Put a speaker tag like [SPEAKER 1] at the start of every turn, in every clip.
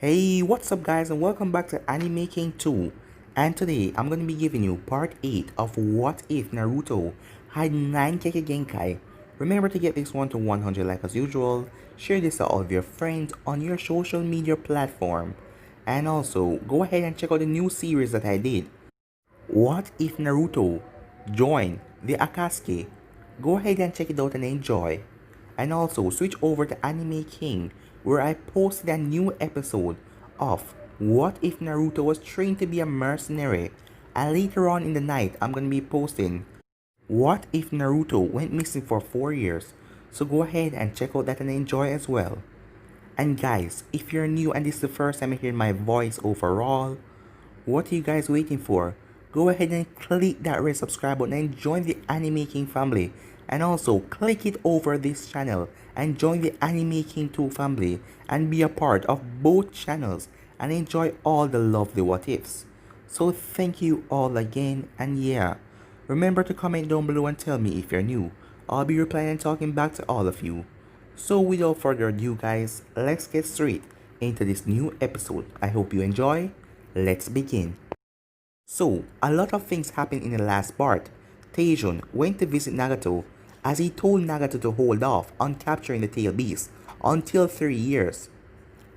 [SPEAKER 1] Hey, what's up guys, and welcome back to Anime King 2. And today I'm going to be giving you part 8 of What If Naruto had 9 Kekkei Genkai. Remember to get this one to 100 like as usual, share this to all of your friends on your social media platform. And also, go ahead and check out the new series that I did. What If Naruto joined the Akatsuki? Go ahead and check it out and enjoy. And also switch over to Anime King, where I posted a new episode of What If Naruto was trained to be a mercenary. And later on in the night I'm gonna be posting What If Naruto went missing for 4 years. So go ahead and check out that and enjoy as well. And guys, if you're new and this is the first time you hear my voice overall, what are you guys waiting for? Go ahead and click that red subscribe button and join the Anime King family. And also click it over this channel and join the Anime King 2 family and be a part of both channels and enjoy all the lovely what ifs. So thank you all again, and yeah, remember to comment down below and tell me if you're new. I'll be replying and talking back to all of you. So without further ado guys, let's get straight into this new episode. I hope you enjoy. Let's begin. So, a lot of things happened in the last part. Taejun went to visit Nagato as he told Nagato to hold off on capturing the tail beast until 3 years.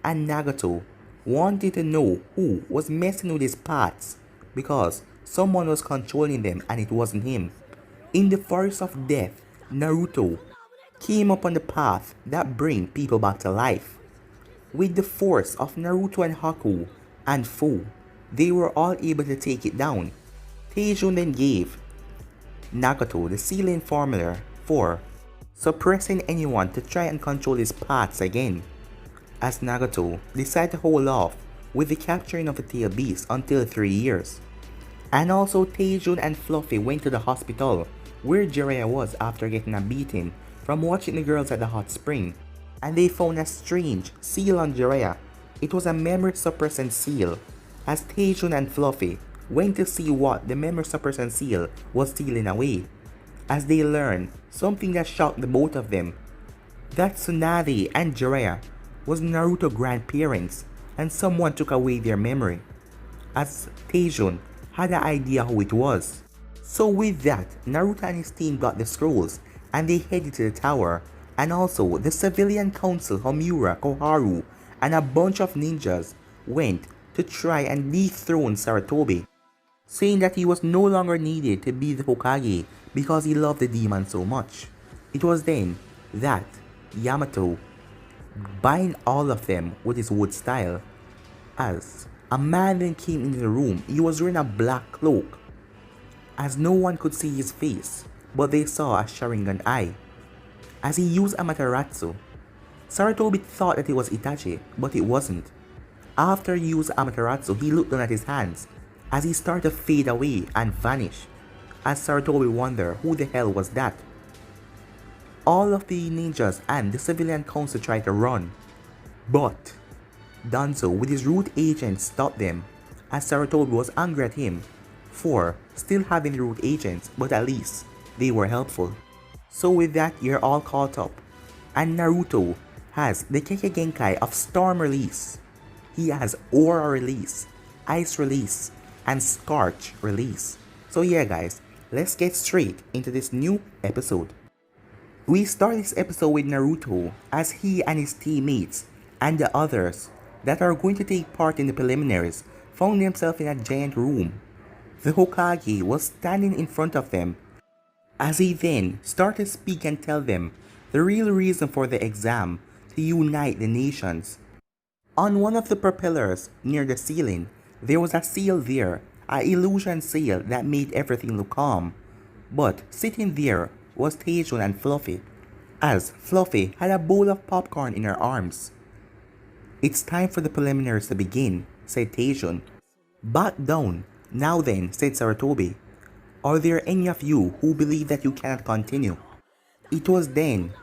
[SPEAKER 1] And Nagato wanted to know who was messing with his paths because someone was controlling them and it wasn't him. In the forest of death, Naruto came upon the path that bring people back to life. With the force of Naruto and Haku and Fu, they were all able to take it down. Taejun then gave Nagato the sealing formula for suppressing anyone to try and control his paths again, as Nagato decided to hold off with the capturing of the tail beast until 3 years. And also Taejun and Fluffy went to the hospital where Jiraiya was after getting a beating from watching the girls at the hot spring, and they found a strange seal on Jiraiya. It was a memory suppressant seal, as Taejun and Fluffy went to see what the memory suppressant seal was stealing away, as they learned something that shocked the both of them, that Tsunade and Jiraiya was Naruto's grandparents and someone took away their memory, as Taejun had an idea who it was. So with that, Naruto and his team got the scrolls and they headed to the tower, and also the civilian council Homura, Koharu, and a bunch of ninjas went to try and dethrone Sarutobi, saying that he was no longer needed to be the Hokage because he loved the demon so much. It was then that Yamato bind all of them with his wood style, as a man then came into the room. He was wearing a black cloak, as no one could see his face, but they saw a Sharingan eye. As he used Amaterasu, Sarutobi thought that it was Itachi, but it wasn't. After he used Amaterasu, he looked down at his hands as he started to fade away and vanish, as Sarutobi wondered who the hell was that. All of the ninjas and the civilian council tried to run, but Danzo with his root agents stopped them, as Sarutobi was angry at him for still having the root agents, but at least they were helpful. So with that, you're all caught up, and Naruto has the Kekkei Genkai of Storm release. He has Aura release, Ice release, and Scorch release. So yeah guys, let's get straight into this new episode. We start this episode with Naruto as he and his teammates and the others that are going to take part in the preliminaries found themselves in a giant room. The Hokage was standing in front of them as he then started to speak and tell them the real reason for the exam, to unite the nations. On one of the propellers near the ceiling, there was a seal there, an illusion seal that made everything look calm. But sitting there was Taejun and Fluffy, as Fluffy had a bowl of popcorn in her arms. "It's time for the preliminaries to begin," said Taejun. "Back down, now then," said Sarutobi. "Are there any of you who believe that you cannot continue?" It was then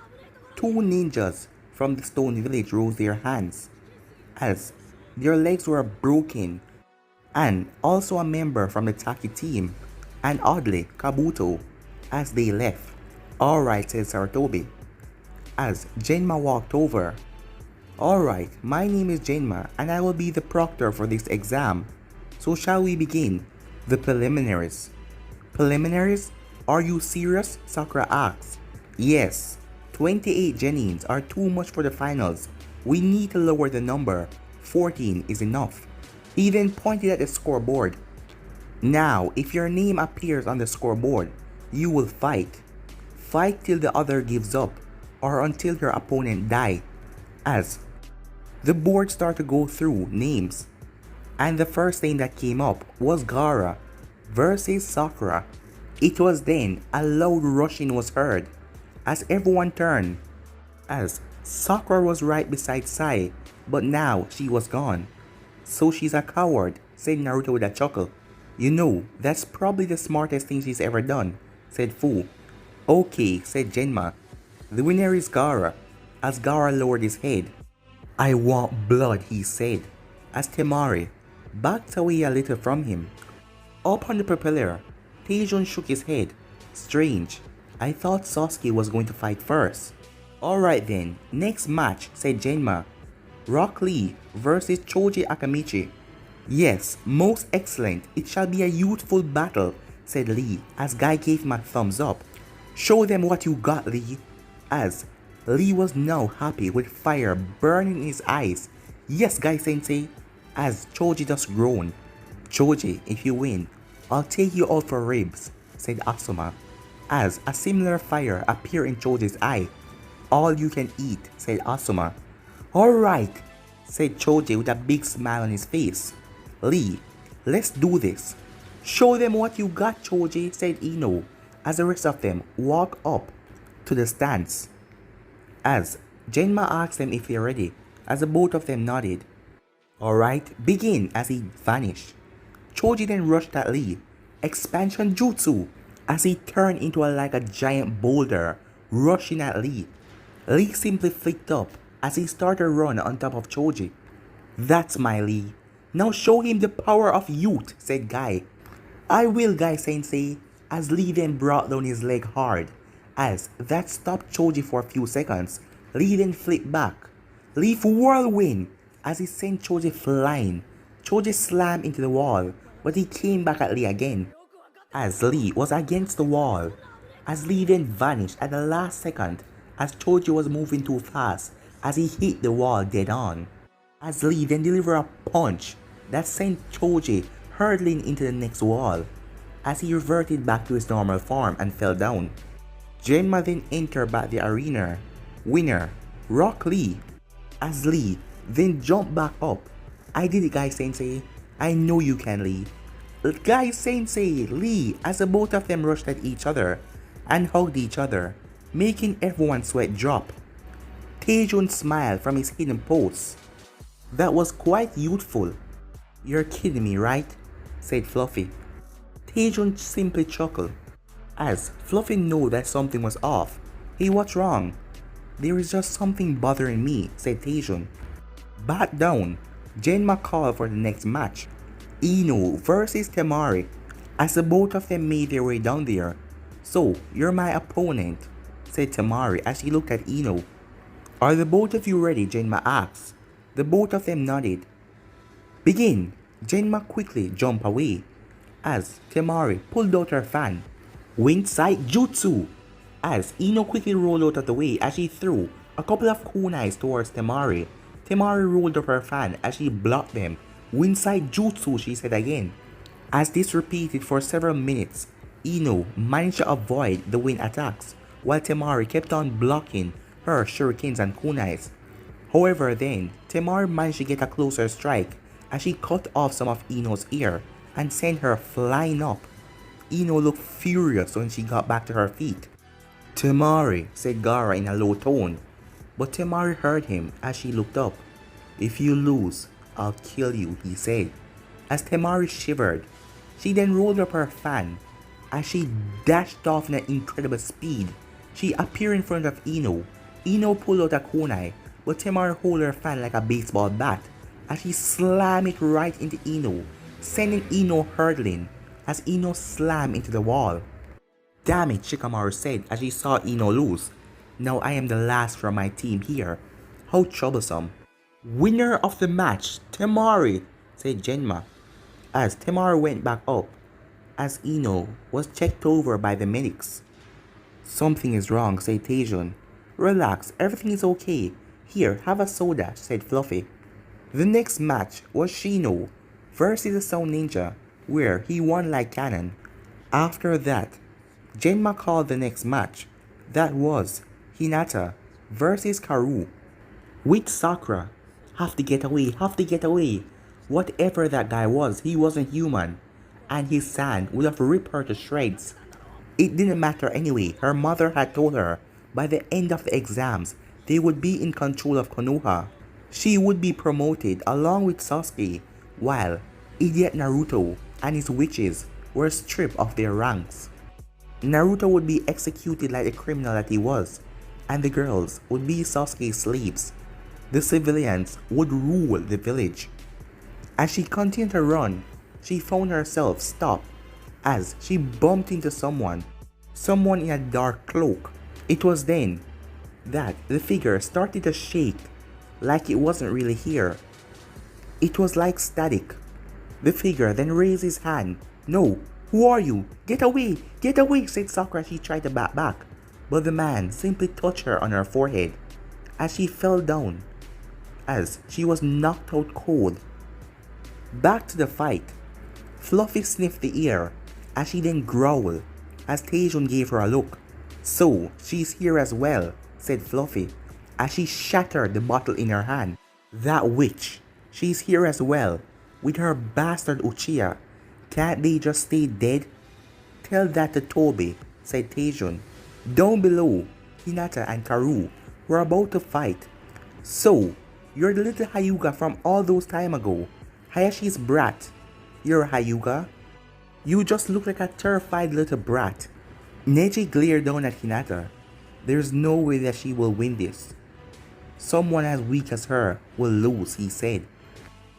[SPEAKER 1] 2 ninjas from the stone village rose their hands, as their legs were broken, and also a member from the Taki team, and oddly Kabuto, as they left. "Alright," said Sarutobi, as Genma walked over Alright, my name is Genma and I will be the proctor for this exam. So shall we begin? The preliminaries. Preliminaries? Are you serious? Sakura asks. Yes. 28 Genins are too much for the finals. We need to lower the number. 14 is enough. He then pointed at the scoreboard. Now, if your name appears on the scoreboard, you will fight. Fight till the other gives up, or until your opponent die. As the board started to go through names, and the first name that came up was Gaara versus Sakura. It was then a loud rushing was heard as everyone turned, as Sakura was right beside Sai, but now she was gone. So she's a coward, said Naruto with a chuckle. You know, that's probably the smartest thing she's ever done, said Fu. Okay, said Genma. The winner is Gaara, as Gaara lowered his head. I want blood, he said, as Temari backed away a little from him. Up on the propeller, Taejun shook his head. Strange, I thought Sasuke was going to fight first. Alright then, next match, said Genma. Rock Lee versus Choji Akamichi. Yes, most excellent, it shall be a youthful battle, said Lee, as Guy gave him a thumbs up. Show them what you got, Lee, as Lee was now happy with fire burning in his eyes. Yes, Guy Sensei, as Choji just groaned. Choji, if you win, I'll take you out for ribs, said Asuma, as a similar fire appeared in Choji's eye. All you can eat, said Asuma. Alright, said Choji with a big smile on his face. Lee, let's do this. Show them what you got, Choji, said Ino, as the rest of them walk up to the stands. As Genma asked them if they're ready, as the both of them nodded. Alright, begin, as he vanished. Choji then rushed at Lee. Expansion Jutsu, as he turned into like a giant boulder, rushing at Lee. Lee simply flicked up as he started to run on top of Choji. That's my Lee. Now show him the power of youth, said Guy. I will, Guy Sensei, as Lee then brought down his leg hard. As that stopped Choji for a few seconds, Lee then flipped back. Leaf Whirlwind, as he sent Choji flying. Choji slammed into the wall, but he came back at Lee again, as Lee was against the wall. As Lee then vanished at the last second, as Choji was moving too fast, as he hit the wall dead on. As Lee then delivered a punch that sent Choji hurtling into the next wall, as he reverted back to his normal form and fell down. Genma then entered back the arena. Winner, Rock Lee, as Lee then jumped back up. I did it, Guy Sensei. I know you can, Lee. Guy Sensei, Lee, as the both of them rushed at each other and hugged each other, making everyone's sweat drop. Taejun smiled from his hidden post. That was quite youthful. You're kidding me, right? Said Fluffy. Taejun simply chuckled, as Fluffy knew that something was off. Hey, what's wrong? There is just something bothering me, said Taejun. Back down, Genma called for the next match. Ino versus Temari, as the both of them made their way down there. So, you're my opponent, said Temari as she looked at Ino. Are the both of you ready? Genma asked. The both of them nodded. Begin! Genma quickly jumped away, as Temari pulled out her fan. Wind Sight Jutsu! As Ino quickly rolled out of the way as she threw a couple of kunais towards Temari. Temari rolled up her fan as she blocked them. Wind Sight Jutsu, she said again. As this repeated for several minutes, Ino managed to avoid the wind attacks, while Temari kept on blocking her shurikens and kunais. However then, Temari managed to get a closer strike as she cut off some of Ino's ear and sent her flying up. Ino looked furious when she got back to her feet. Temari, said Gaara in a low tone, but Temari heard him as she looked up. If you lose, I'll kill you, he said. As Temari shivered, she then rolled up her fan. As she dashed off in an incredible speed, she appeared in front of Ino. Ino pulled out a kunai, but Temari held her fan like a baseball bat as she slammed it right into Ino, sending Ino hurtling as Ino slammed into the wall. Damn it, Shikamaru said as she saw Ino lose. Now I am the last from my team here. How troublesome. Winner of the match, Temari, said Genma, as Temari went back up, as Ino was checked over by the medics. Something is wrong, said Taejun. Relax, everything is okay. Here, have a soda, said Fluffy. The next match was Shino versus the Sound Ninja, where he won like cannon. After that, Genma called the next match. That was Hinata versus Karui. With Sakura. Have to get away, have to get away. Whatever that guy was, he wasn't human. And his sand would have ripped her to shreds. It didn't matter anyway. Her mother had told her by the end of the exams, they would be in control of Konoha. She would be promoted along with Sasuke, while idiot Naruto and his witches were stripped of their ranks. Naruto would be executed like the criminal that he was, and the girls would be Sasuke's slaves. The civilians would rule the village. As she continued to run, she found herself stopped as she bumped into someone in a dark cloak. It was then that the figure started to shake like it wasn't really here. It was like static. The figure then raised his hand. No, who are you? Get away, said Sakura as she tried to back. But the man simply touched her on her forehead as she fell down, as she was knocked out cold. Back to the fight. Fluffy sniffed the air as she then growled as Taejun gave her a look. So, she's here as well, said Fluffy as she shattered the bottle in her hand. That witch, she's here as well, with her bastard Uchiha. Can't they just stay dead? Tell that to Tobi, said Taejun. Down below, Hinata and Karui were about to fight. So, you're the little Hyuga from all those time ago. Hayashi's brat. You're a Hyuga? You just look like a terrified little brat. Neji glared down at Hinata. There's no way that she will win this. Someone as weak as her will lose, he said.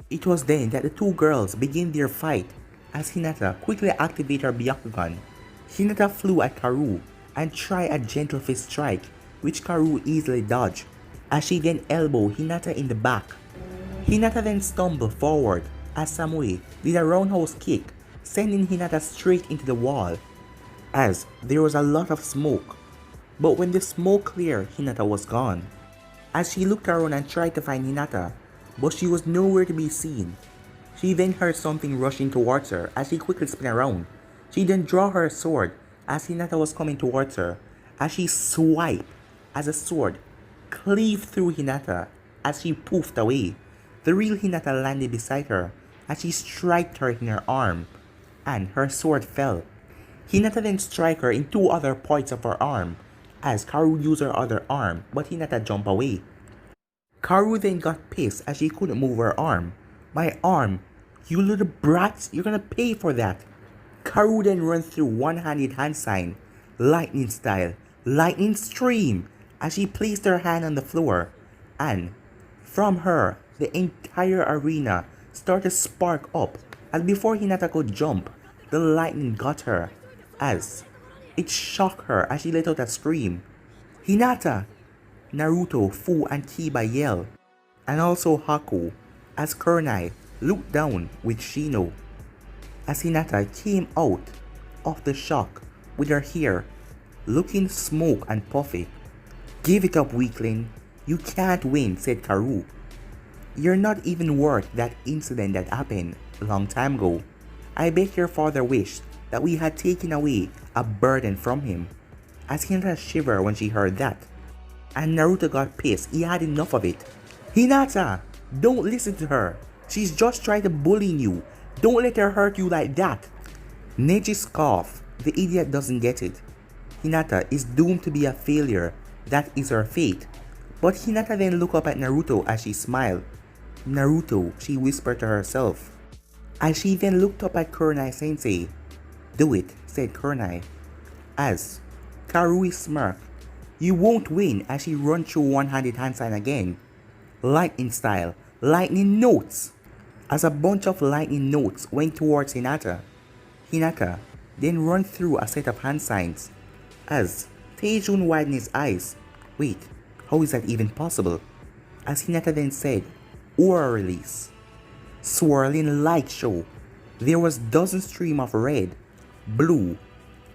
[SPEAKER 1] It was then that the two girls began their fight as Hinata quickly activated her Byakugan. Hinata flew at Karui and tried a gentle fist strike, which Karui easily dodged, as she then elbowed Hinata in the back. Hinata then stumbled forward as Samui did a roundhouse kick, sending Hinata straight into the wall, as there was a lot of smoke. But when the smoke cleared, Hinata was gone. As she looked around and tried to find Hinata, but she was nowhere to be seen. She then heard something rushing towards her as she quickly spun around. She then drew her sword as Hinata was coming towards her, as she swiped as a sword cleaved through Hinata as she poofed away. The real Hinata landed beside her as she struck her in her arm, and her sword fell. Hinata then struck her in two other points of her arm, as Karui used her other arm, but Hinata jumped away. Karui then got pissed as she couldn't move her arm. My arm, you little brats, you're gonna pay for that. Karui then ran through one-handed hand sign, lightning style, lightning stream, as she placed her hand on the floor, and from her, the entire arena started to spark up, and before Hinata could jump, the lightning got her, as it shocked her as she let out a scream. Hinata! Naruto, Fu, and Kiba yelled, and also Haku, as Kunai looked down with Shino, as Hinata came out of the shock with her hair looking smoke and puffy. Give it up, weakling. You can't win, said Karui. You're not even worth that incident that happened a long time ago. I bet your father wished that we had taken away a burden from him. As Hinata shivered when she heard that, and Naruto got pissed. He had enough of it. Hinata! Don't listen to her. She's just trying to bully you. Don't let her hurt you like that. Neji scoffed. The idiot doesn't get it. Hinata is doomed to be a failure. That is her fate. But Hinata then looked up at Naruto as she smiled. Naruto, she whispered to herself. As she then looked up at Kunai Sensei. Do it, said Kunai. As Karui smirked. You won't win, as she ran through one-handed hand sign again. Lightning style, lightning notes. As a bunch of lightning notes went towards Hinata. Hinata then ran through a set of hand signs. As Taejun widened his eyes. Wait, how is that even possible? As Hinata then said, Aura release. Swirling light show. There was dozen stream of red, blue,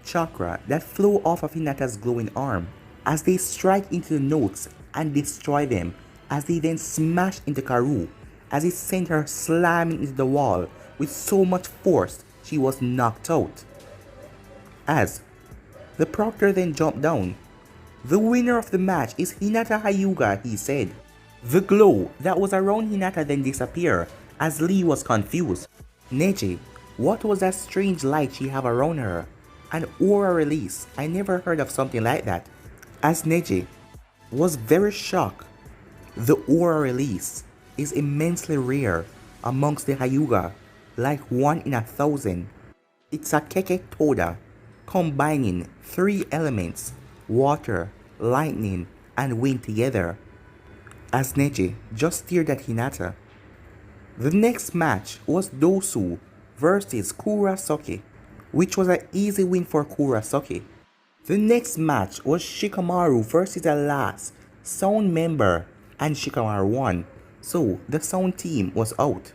[SPEAKER 1] chakra that flow off of Hinata's glowing arm as they strike into the notes and destroy them, as they then smash into Karui as it sent her slamming into the wall with so much force she was knocked out. As the proctor then jumped down. The winner of the match is Hinata Hyuga, he said. The glow that was around Hinata then disappeared as Lee was confused. Neji, what was that strange light she have around her? An aura release, I never heard of something like that. As Neji was very shocked. The aura release is immensely rare amongst the Hyuga, like 1 in 1,000. It's a Kekkei Toda, combining 3 elements, water, lightning, and wind together. As Neji just stared at Hinata. The next match was Dosu versus Kurosaki, which was an easy win for Kurosaki. The next match was Shikamaru versus the last Sound member, and Shikamaru won, so the Sound team was out.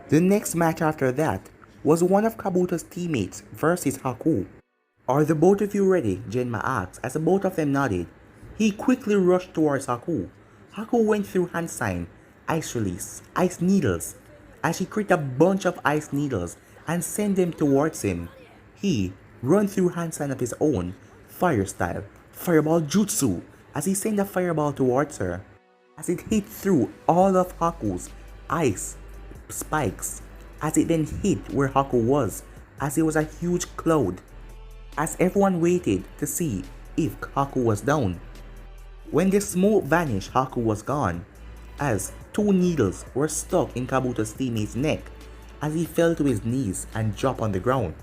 [SPEAKER 1] The next match after that was one of Kabuto's teammates versus Haku. Are the both of you ready? Genma asked as the both of them nodded. He quickly rushed towards Haku. Haku went through hand sign, ice release, ice needles, as he created a bunch of ice needles and sent them towards him. He ran through hand sign of his own, fire style, fireball jutsu, as he sent a fireball towards her, as it hit through all of Haku's ice spikes, as it then hit where Haku was, as it was a huge cloud, as everyone waited to see if Haku was down. When the smoke vanished, Haku was gone, as 2 needles were stuck in Kabuto's teammate's neck, as he fell to his knees and dropped on the ground.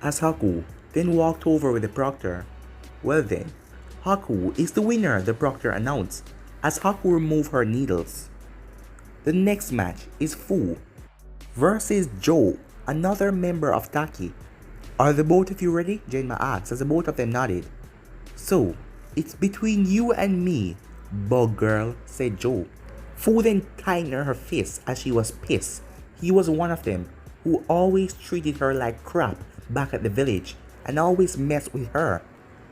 [SPEAKER 1] As Haku then walked over with the proctor. Well then, Haku is the winner, the proctor announced, as Haku removed her needles. The next match is Fu versus Joe, another member of Taki. Are the both of you ready? Genma asked as the both of them nodded. So, it's between you and me, bug girl, said Joe. Fu then tightened her fist as she was pissed. He was one of them who always treated her like crap back at the village and always messed with her.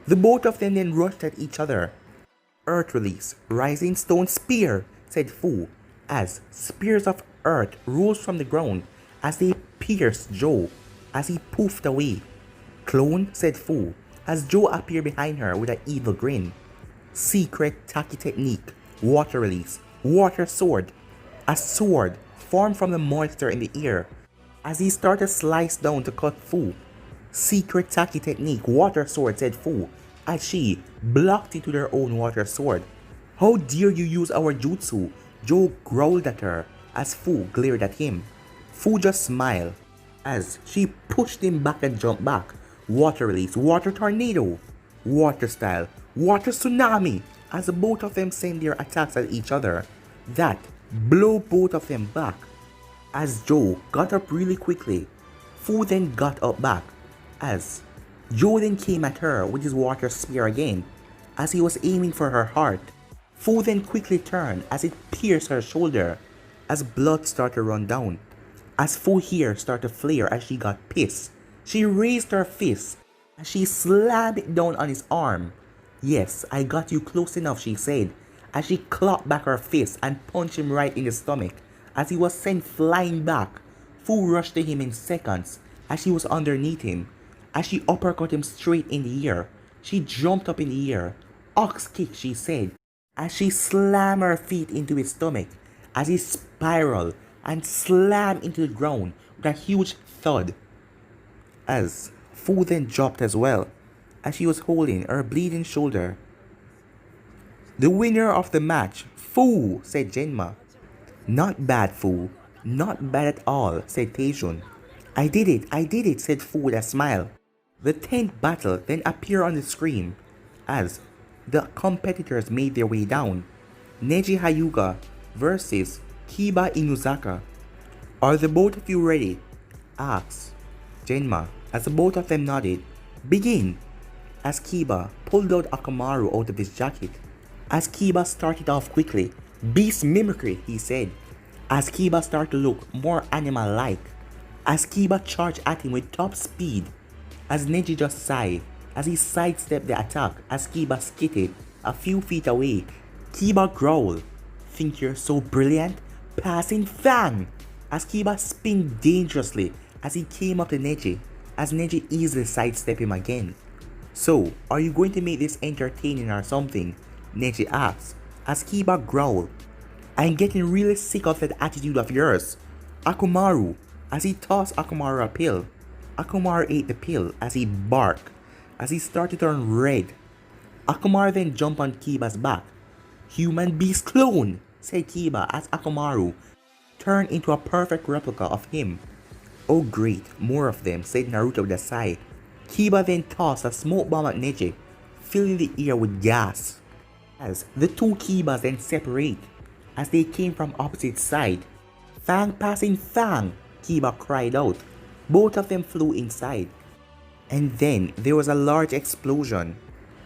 [SPEAKER 1] The both of them then rushed at each other. Earth release, rising stone spear, said Fu, as spears of earth rose from the ground as they pierced Joe as he poofed away. Clone, said Fu, as Joe appeared behind her with an evil grin. Secret Taki technique, water release, water sword. A sword formed from the moisture in the air as he started to slice down to cut Fu. Secret Taki technique, water sword, said Fu, as she blocked it with her own water sword. How dare you use our jutsu? Joe growled at her as Fu glared at him. Fu just smiled as she pushed him back and jumped back. Water release, water tornado, water style, water tsunami, as the both of them sent their attacks at each other. That blew both of them back. As Joe got up really quickly, Fu then got up back, as Joe then came at her with his water spear again, as he was aiming for her heart. Fu then quickly turned as it pierced her shoulder, as blood started to run down. As Fu's hair started to flare as she got pissed, she raised her fist as she slammed it down on his arm. Yes, I got you close enough, she said, as she clapped back her fist and punched him right in the stomach. As he was sent flying back, Fu rushed to him in seconds as she was underneath him. As she uppercut him straight in the air, she jumped up in the air. Ox kick, she said, as she slammed her feet into his stomach, as he spiraled and slammed into the ground with a huge thud. As Fu then dropped as well, as she was holding her bleeding shoulder. The winner of the match, Fu, said Genma. Not bad, Fu. Not bad at all, said Taejun. I did it, said Fu with a smile. The 10th battle then appeared on the screen as the competitors made their way down. Neji Hyuga versus Kiba Inuzaka. Are the both of you ready? Asked Genma as the both of them nodded. Begin! As Kiba pulled out Akamaru out of his jacket. As Kiba started off quickly, Beast mimicry, he said, as Kiba started to look more animal-like. As Kiba charged at him with top speed, as Neji just sighed, as he sidestepped the attack, as Kiba skidded a few feet away. Kiba growled, "Think you're so brilliant? Passing Fang!" As Kiba spun dangerously as he came up to Neji, as Neji easily sidestepped him again. "So, are you going to make this entertaining or something?" Neji asked, as Kiba growled, "I'm getting really sick of that attitude of yours." Akumaru, as he tossed Akumaru a pill. Akumaru ate the pill as he barked, as he started to turn red. Akumaru then jumped on Kiba's back. "Human beast clone," said Kiba as Akumaru turned into a perfect replica of him. "Oh great, more of them," said Naruto with a sigh. Kiba then tossed a smoke bomb at Neji, filling the air with gas. As the two Kibas then separate, as they came from opposite sides. "Fang passing Fang!" Kiba cried out. Both of them flew inside. And then there was a large explosion.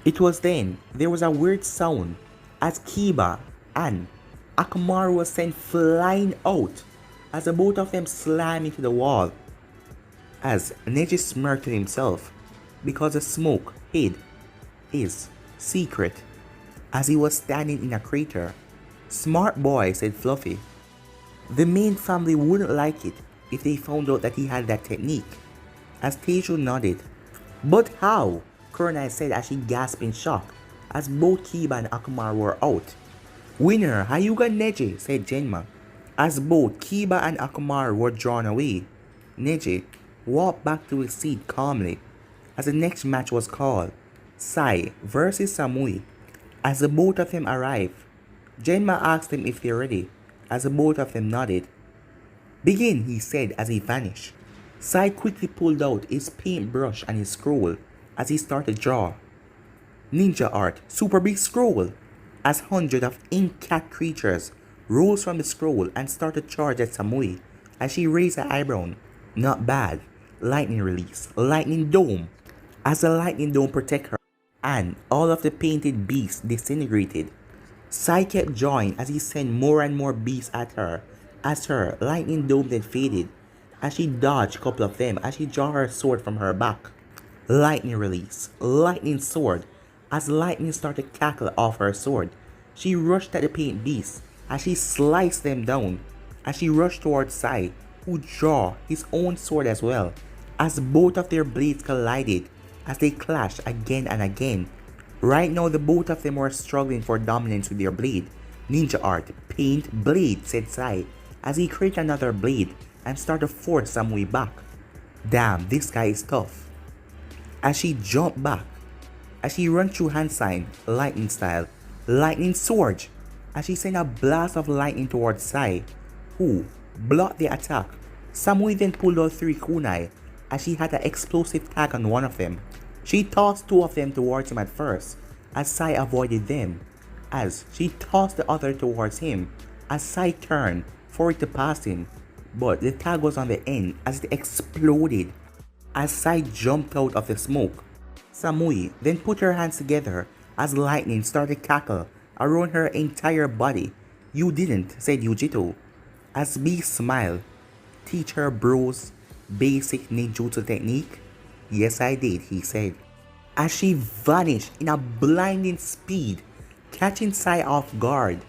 [SPEAKER 1] It was then there was a weird sound as Kiba and Akumaru was sent flying out as the both of them slammed into the wall. As Neji smirked to himself because the smoke hid his secret as he was standing in a crater. "Smart boy," said Fluffy. "The main family wouldn't like it if they found out that he had that technique." As Teiju nodded. "But how?" Kurenai said as she gasped in shock as both Kiba and Akumaru were out. "Winner, Hyuga Neji," said Genma, as both Kiba and Akumaru were drawn away. Neji walked back to his seat calmly as the next match was called, Sai versus Samui. As the both of them arrived, Genma asked them if they're ready, as the both of them nodded. "Begin," he said as he vanished. Sai quickly pulled out his paintbrush and his scroll as he started to draw. Ninja art, super big scroll, as hundreds of ink cat creatures rose from the scroll and started to charge at Samui as she raised her eyebrow. "Not bad. Lightning release, lightning dome," as the lightning dome protect her and all of the painted beasts disintegrated. Sai kept drawing as he sent more and more beasts at her as her lightning dome then faded as she dodged a couple of them as she drew her sword from her back. Lightning release, lightning sword, as lightning started to cackle off her sword. She rushed at the paint beasts as she sliced them down as she rushed towards Sai, who drew his own sword as well, as both of their blades collided as they clashed again and again. Right now the both of them were struggling for dominance with their blade. "Ninja art, paint, blade," said Sai as he created another blade and started to force Samui back. "Damn, this guy is tough." As she jumped back, as she ran through hand sign, lightning style, lightning sword, as she sent a blast of lightning towards Sai, who blocked the attack. Samui then pulled out 3 kunai as she had an explosive tag on one of them. She tossed 2 of them towards him at first, as Sai avoided them, as she tossed the other towards him, as Sai turned for it to pass him, but the tag was on the end as it exploded, as Sai jumped out of the smoke. Samui then put her hands together as lightning started to cackle around her entire body. "You didn't," said Yujito, as B smiled. "Teach her bros basic ninjutsu technique?" "Yes, I did," he said, as she vanished in a blinding speed, catching Sai off guard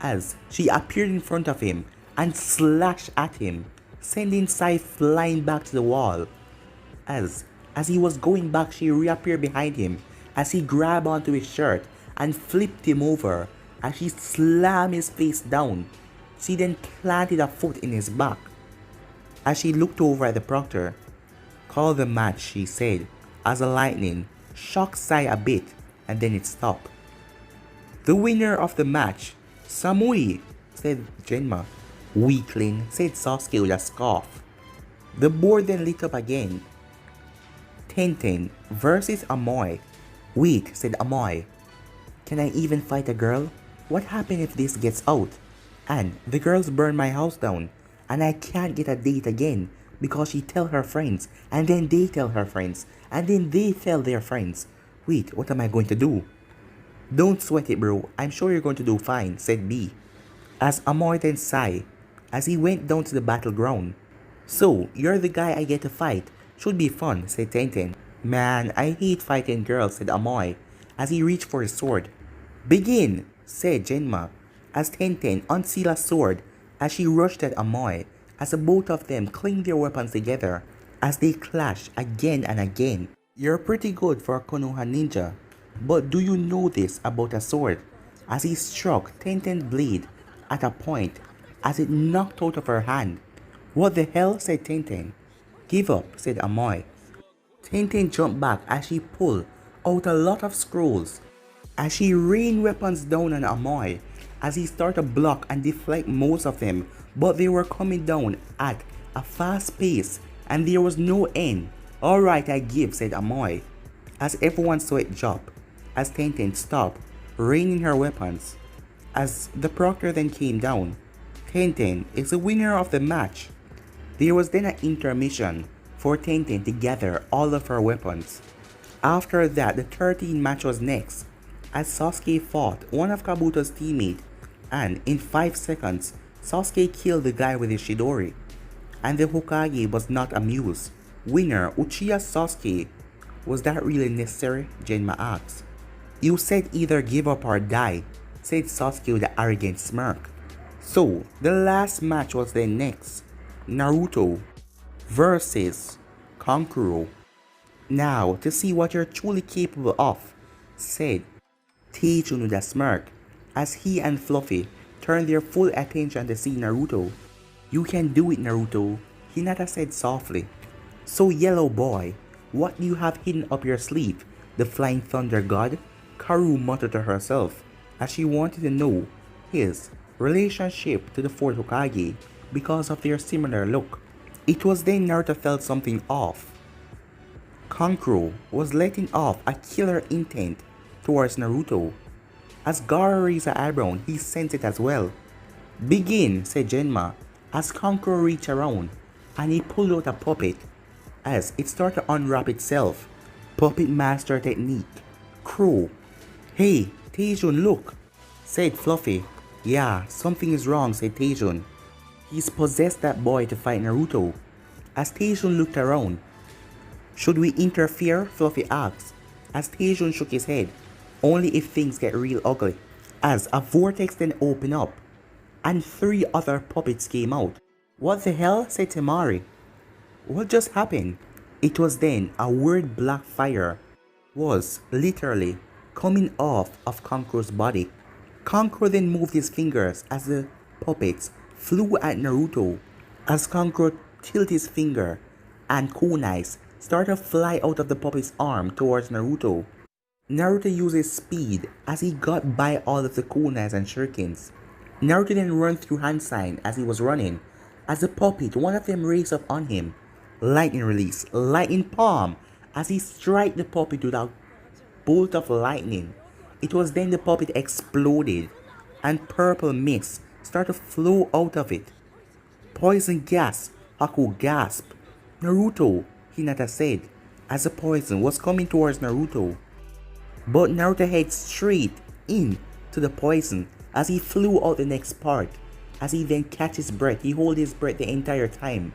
[SPEAKER 1] as she appeared in front of him and slashed at him, sending Sai flying back to the wall. As he was going back, she reappeared behind him as he grabbed onto his shirt and flipped him over as she slammed his face down. She then planted a foot in his back. As she looked over at the proctor, "Call the match," she said, as the lightning shocked Sai a bit and then it stopped. "The winner of the match, Samui," said Genma. "Weakling," said Sasuke with a scoff. The board then lit up again. Tenten versus Amoi. "Wait," said Amoi. "Can I even fight a girl? What happens if this gets out? And the girls burn my house down, and I can't get a date again because she tell her friends, and then they tell her friends, and then they tell their friends. Wait, what am I going to do?" "Don't sweat it, bro. I'm sure you're going to do fine," said B. as Amoi then sighed as he went down to the battleground. So, you're the guy I get to fight. Should be fun, said Tenten. Man, I hate fighting girls, said Amoi as he reached for his sword. Begin, said Genma as Tenten unsealed a sword as she rushed at Amoi as the both of them clinged their weapons together as they clashed again and again. You're pretty good for a Konoha ninja, but do you know this about a sword? As he struck Tenten's blade at a point as it knocked out of her hand. What the hell, said Tenten. Give up, said Amoi. Tenten jumped back as she pulled out a lot of scrolls as she rained weapons down on Amoi as he started to block and deflect most of them, but they were coming down at a fast pace and there was no end. Alright, I give, said Amoi as everyone saw it drop as Tenten stopped raining her weapons. As the proctor then came down, Tenten is the winner of the match. There was then an intermission for Tenten to gather all of her weapons. After that, the 13th match was next, as Sasuke fought one of Kabuto's teammates, and in 5 seconds, Sasuke killed the guy with his Chidori, and the Hokage was not amused. Winner Uchiha Sasuke. Was that really necessary? Genma asked. You said either give up or die, said Sasuke with an arrogant smirk. So, the last match was then next. Naruto versus Conqueror. Now, to see what you're truly capable of, said Taijun with a smirk, as he and Fluffy turned their full attention to see Naruto. You can do it, Naruto, Hinata said softly. So yellow boy, what do you have hidden up your sleeve? The flying thunder god? Karui muttered to herself, as she wanted to know his relationship to the fourth Hokage because of their similar look. It was then Naruto felt something off. Conqueror was letting off a killer intent towards Naruto. As Gaara raised an eyebrow, he sensed it as well. Begin, said Genma, as Conqueror reached around, and he pulled out a puppet as it started to unwrap itself. Puppet master technique. Crow. Hey, Taijun, look, said Fluffy. Yeah, something is wrong, said Taijun. He's possessed that boy to fight Naruto. As Taijun looked around, should we interfere? Fluffy asked, as Taijun shook his head. Only if things get real ugly. As a vortex then opened up, and 3 other puppets came out. What the hell? Said Temari. What just happened? It was then a weird black fire was literally coming off of Conqueror's body. Conqueror then moved his fingers as the puppets flew at Naruto. As Conqueror tilted his finger and kunais started to fly out of the puppet's arm towards Naruto. Naruto used his speed as he got by all of the kunais and shurikens. Naruto then ran through hand sign as he was running. As the puppet, one of them raced up on him. Lightning release, lightning palm, as he struck the puppet with a bolt of lightning. It was then the puppet exploded, and purple mist started to flow out of it. Poison gas, Haku gasped. Naruto, Hinata said, as the poison was coming towards Naruto. But Naruto headed straight in to the poison as he flew out the next part. As he then catch his breath, he hold his breath the entire time.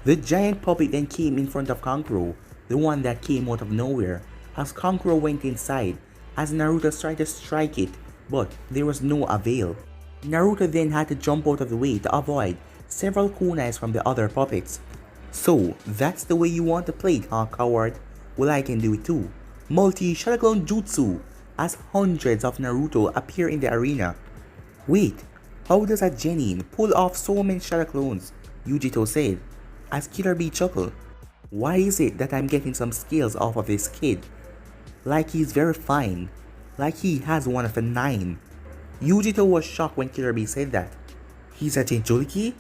[SPEAKER 1] The giant puppet then came in front of Conqueror, the one that came out of nowhere, as Conqueror went inside, as Naruto tried to strike it, but there was no avail. Naruto then had to jump out of the way to avoid several kunais from the other puppets. So, that's the way you want to play it, huh, coward? Well, I can do it too. Multi-Shadow Clone Jutsu, as hundreds of Naruto appear in the arena. Wait, how does a genin pull off so many Shadow Clones? Yujito said, as Killer Bee chuckled. Why is it that I'm getting some skills off of this kid? Like he's very fine, like he has one of the 9. Yujito was shocked when Killer Bee said that. He's a Jinchuriki?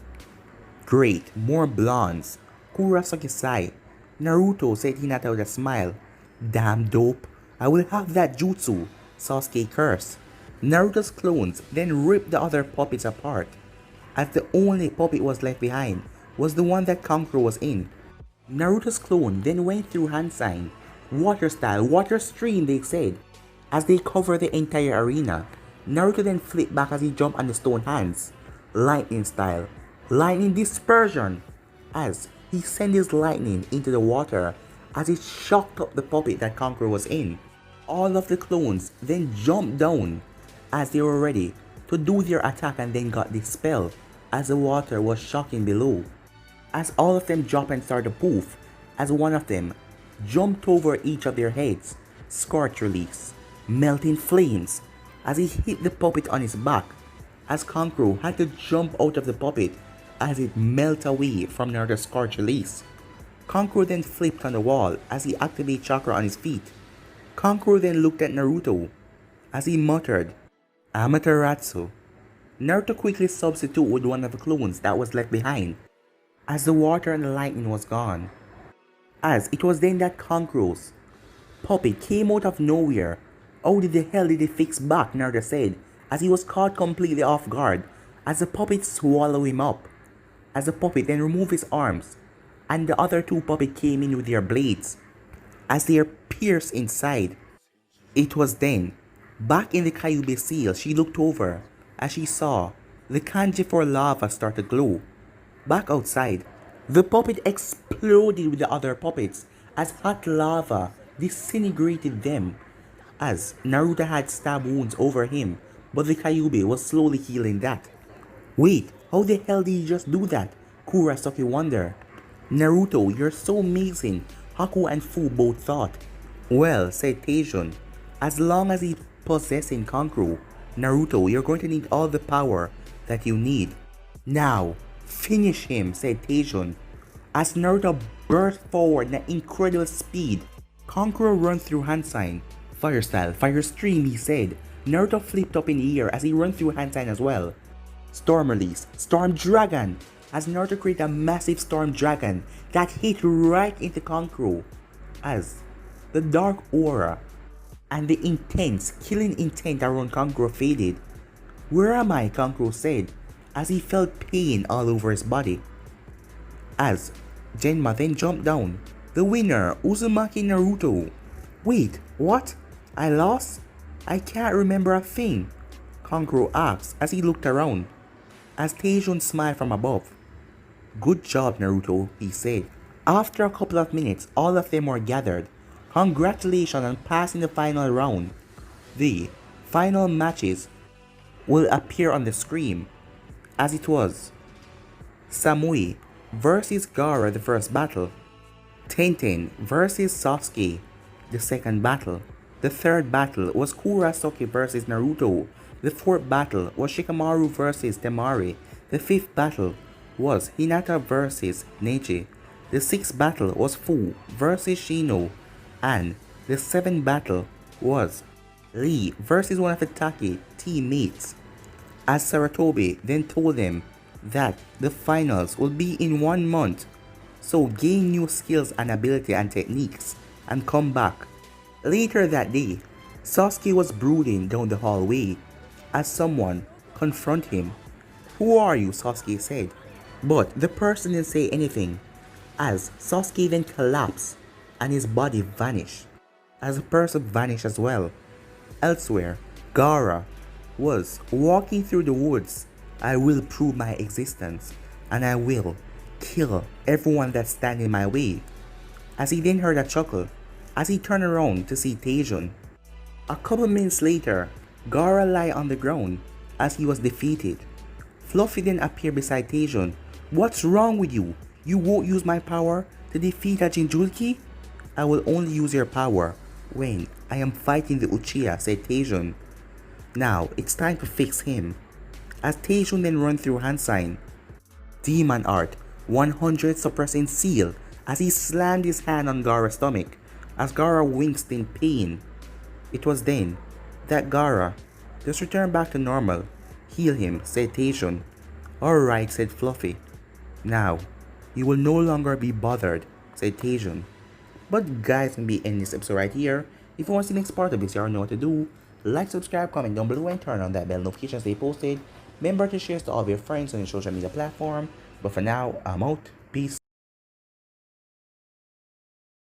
[SPEAKER 1] Great, more blondes. Kurosaki sighed. Naruto, said Hinata with a smile. Damn dope, I will have that jutsu, Sasuke cursed. Naruto's clones then ripped the other puppets apart, as the only puppet was left behind was the one that Conqueror was in. Naruto's clone then went through hand sign, water style, water stream they said, as they covered the entire arena. Naruto then flipped back as he jumped on the stone hands. lightning style, lightning dispersion, as he sent his lightning into the water as it shocked up the puppet that Conqueror was in. All of the clones then jumped down as they were ready to do their attack and then got dispelled as the water was shocking below. As all of them dropped and started to poof, as one of them jumped over each of their heads, scorch release, melting flames, as he hit the puppet on his back, as Conqueror had to jump out of the puppet as it melted away from another scorch release. Conqueror then flipped on the wall as he activated chakra on his feet. Conqueror then looked at Naruto as he muttered, Amaterasu. Naruto quickly substituted with one of the clones that was left behind as the water and the lightning was gone. As it was then that Conqueror's puppet came out of nowhere. How the hell did he fix back, Naruto said, as he was caught completely off guard as the puppet swallowed him up. As the puppet then removed his arms and the other two puppets came in with their blades as they are pierced inside. It was then, back in the Kyuubi seal, she looked over as she saw the kanji for lava start to glow. Back outside, the puppet exploded with the other puppets as hot lava disintegrated them, as Naruto had stab wounds over him, but the Kyuubi was slowly healing that. Wait, how the hell did he just do that? Kurosaki wondered. Naruto, you're so amazing, Haku and Fu both thought. Well, said Taejun, as long as he possessing Conqueror, Naruto, you're going to need all the power that you need. Now, finish him, said Taejun. As Naruto burst forward at incredible speed, Conqueror ran through hand sign. Fire style, fire stream, he said. Naruto flipped up in the air as he ran through hand sign as well. Storm release, storm dragon, as Naruto created a massive storm dragon that hit right into Conqueror, as the dark aura and the intense killing intent around Conqueror faded. Where am I? Conqueror said as he felt pain all over his body. As Genma then jumped down. The winner, Uzumaki Naruto. Wait, what? I lost? I can't remember a thing, Conqueror asked as he looked around, as Taejun smiled from above. Good job, Naruto, he said. After a couple of minutes, all of them were gathered. Congratulations on passing the final round. The final matches will appear on the screen, as it was Samui versus Gaara, the first battle. Tenten versus Sasuke, the second battle. The third battle was Kurosaki versus Naruto. The fourth battle was Shikamaru versus Temari. The fifth battle was Hinata versus Neji. The sixth battle was Fu versus Shino. And the seventh battle was Lee versus one of the Taki teammates. As Saratobi then told them that the finals will be in 1 month, so gain new skills and ability and techniques and come back. Later that day, Sasuke was brooding down the hallway as someone confronted him. Who are you? Sasuke said. But the person didn't say anything, as Sasuke then collapsed and his body vanished, as the person vanished as well. Elsewhere, Gaara was walking through the woods. I will prove my existence, and I will kill everyone that stands in my way. As he then heard a chuckle, as he turned around to see Taejun. A couple minutes later, Gaara lay on the ground as he was defeated. Fluffy then appeared beside Taejun. What's wrong with you? You won't use my power to defeat a Jinchuriki? I will only use your power when I am fighting the Uchiha, said Taejun. Now it's time to fix him. As Taejun then ran through hand sign. Demon Art 100 suppressing seal as he slammed his hand on Gaara's stomach as Gaara winced in pain. It was then that Gaara just returned back to normal. Heal him, said Taejun. Alright, said Fluffy. Now, you will no longer be bothered, said Taejun. But guys, I'm be ending this episode right here. If you want to see the next part of this, you already know what to do. Like, subscribe, comment down below, and turn on that bell notification to stay posted. Remember to share to all of your friends on your social media platform. But for now, I'm out. Peace.